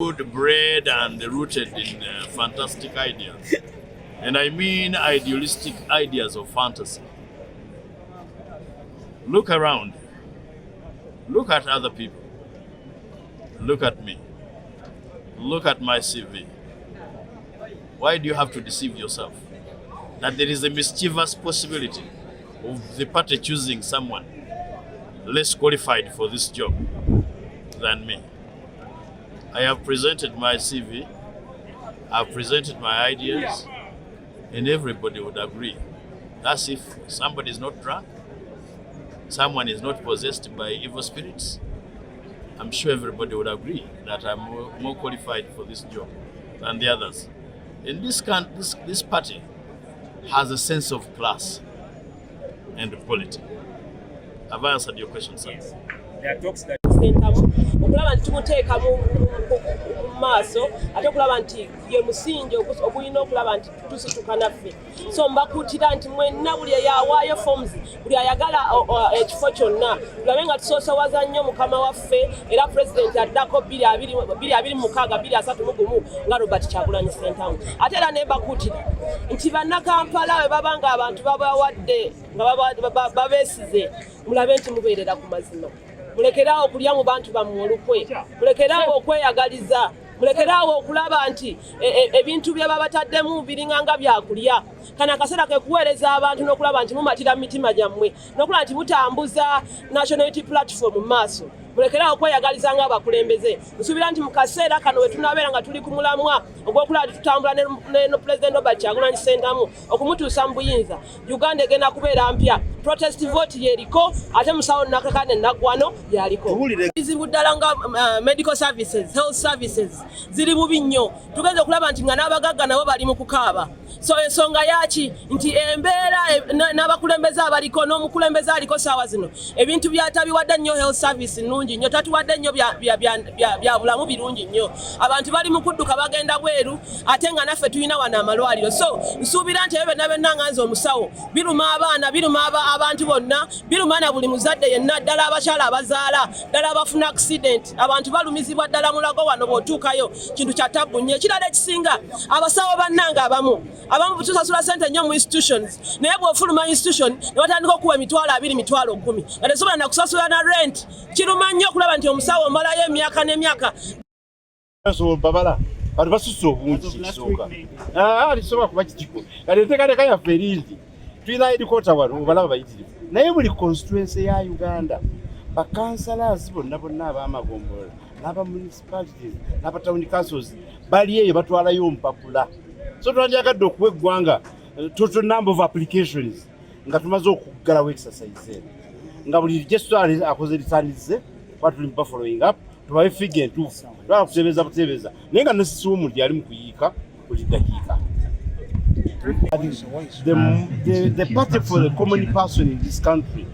Good, bred and rooted in fantastic ideas. And I mean idealistic ideas of fantasy. Look around. Look at other people. Look at me. Look at my CV. Why do you have to deceive yourself? That there is a mischievous possibility of the party choosing someone less qualified for this job than me. I have presented my CV, I've presented my ideas, and everybody would agree. That's if somebody is not drunk, someone is not possessed by evil spirits. I'm sure everybody would agree that I'm more qualified for this job than the others. And this party has a sense of class and polity. Have I answered your question, sir? Yes. There are talks that okulaba nti tumuteeka mu maaso ate okulaba nti ye musingi ogulina okulaba nti tusituka naffe. So mbakuutira nti mwenna buli eyawaayo forms buli ayagala ekifo kyonna tulabe nga tusoosowaza nnyo mukama waffe era pulezidenti addako 2026 nga Robert Kyagulanyi Ssentamu. Ate era ne mbakuutira nti bannakampala bwe baba nga abantu babawadde nga babeesize mulabe nti mubeerera ku mazima. Mulekerawo okulya mu bantu bammwe olukwe, mulekerawo okweyagaliza, mulekerawo okulaba nti ebintu bye babataddemu biringanga byakulya. Kano akaseera ke kuweereza abantu n'okulaba nti mumatira mitima gyammwe n'okulaba nti mutambuza National Unity Platform mu maaso. Mulekerawo okweyagaliza ng'abakulembeze. Nsuubira nti mu kaseera kano we tunaabeera nga tuli ku mulamwa ogw'okulaba nti tutambula ne Pulezidenti Robert Kyagulanyi Ssentamu okumutuusa mu buyinza. Uganda egenda kubeera mpya. Protest vote yeriko ate musawo nakakane naggwano yaliko. Bizibu ddala nga medical services, health services ziri bubi nnyo. Tugenze okulaba nti nga n'abagagga nabo bali mu kukaaba. So ensonga yaki nti embeera n'abakulembeze abaliko n'omukulembeze aliko saawa zino ebintu byatabiwadde nnyo health service nnungi nnyo tatuwadde nnyo bya bulamu birungi nnyo. Abantu bali mu kudduka bagenda bweru ate nga naffe tulina wano amalwaliro. So nsuubira nti ebyo benna nganze omusawo biruma abaana biruma abantu bonna biruma na buli muzadde yenna ddala abakyala abazaala ddala abafuna accident abantu balumizibwa ddala mulago wano bw'otuukayo kintu kya tabbu nnyo. Ekirala ekisinga abasawo bannanga abamu tusasula ssente nnyo mu institutions naye bw'ofuluma institution ne batandika okuwa emitwalo 20 mitwalo 10 nga tesobola na kusasula na rent. Kiruma nnyo okulaba nti omusawo omalayo emyaka n'emyaka. Babala abantu basusse obungi kisooka alisobola kuba kitiko kati enteekateeka yaffe eringi tulina headquarter wano obalaba bayitirivu naye buli constituency ya Uganda bakansalas bonna ab'amagombola n'aba municipalities n'aba town councils bali eyo batwalayo mpapula. So twandyagadde okuwa eggwanga total number of applications nga tumaze okuggalawo exercise nga buli register akoze lisandize batuli following up tubaye figure entuufu twala kutebeeza butebeeza naye nga nesisi w'omuntu yali mu kuyiika buli dakiika. The party for the common person in this country,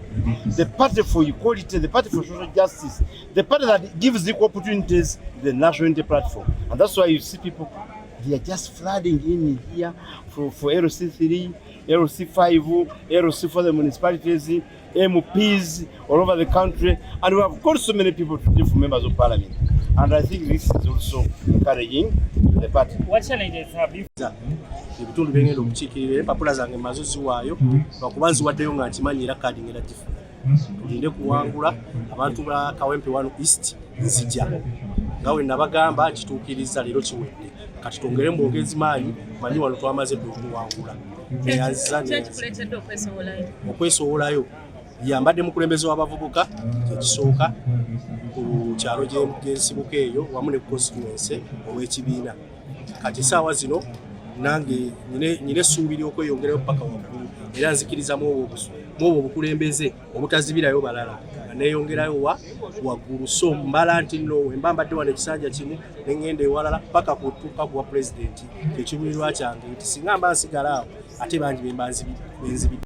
the party for equality, the party for social justice, the party that gives equal opportunities, the National Unity Platform. And that's why you see people, they are just flooding in here for LC3, LC5, LC for the municipalities, MPs all over the country. And we have got so many people to be members of parliament. And I think this is also encouraging the party. What challenges have you? Ebitundu byengenda omukiikirira empapula zange mazo ziwaayo lwakuba nziwaddeyo nga nkimanyi era kaadi ngenda gifuna. Tulinde kuwangula abantu ba Kawempe 1 East nzija nga we nabagamba kituukiriza leero kiwedde kati twongere mbongezi maanyi manyi wano twamaze okuwangula. Okwesowolayo yambadde mukulembeze w'abavubuka ekisooka ku kyalo gy'ensibuko eyo wamu ne constituency ow'ekibiina. Kati saawa zino nange nyine essuubiri okweyongerayo paka waggulu era nzikiriza mu obwo obukulembeze obutazibirayo balala nga neeyongerayo waggulu. So mbala nti nno wembambadde wano ekisanja kimu ne ŋŋenda ewalala paka kutuuka ku bwa pulezidenti ekibuulirwa kyange nti singa mba nsigala awo ate bangi benzibidde.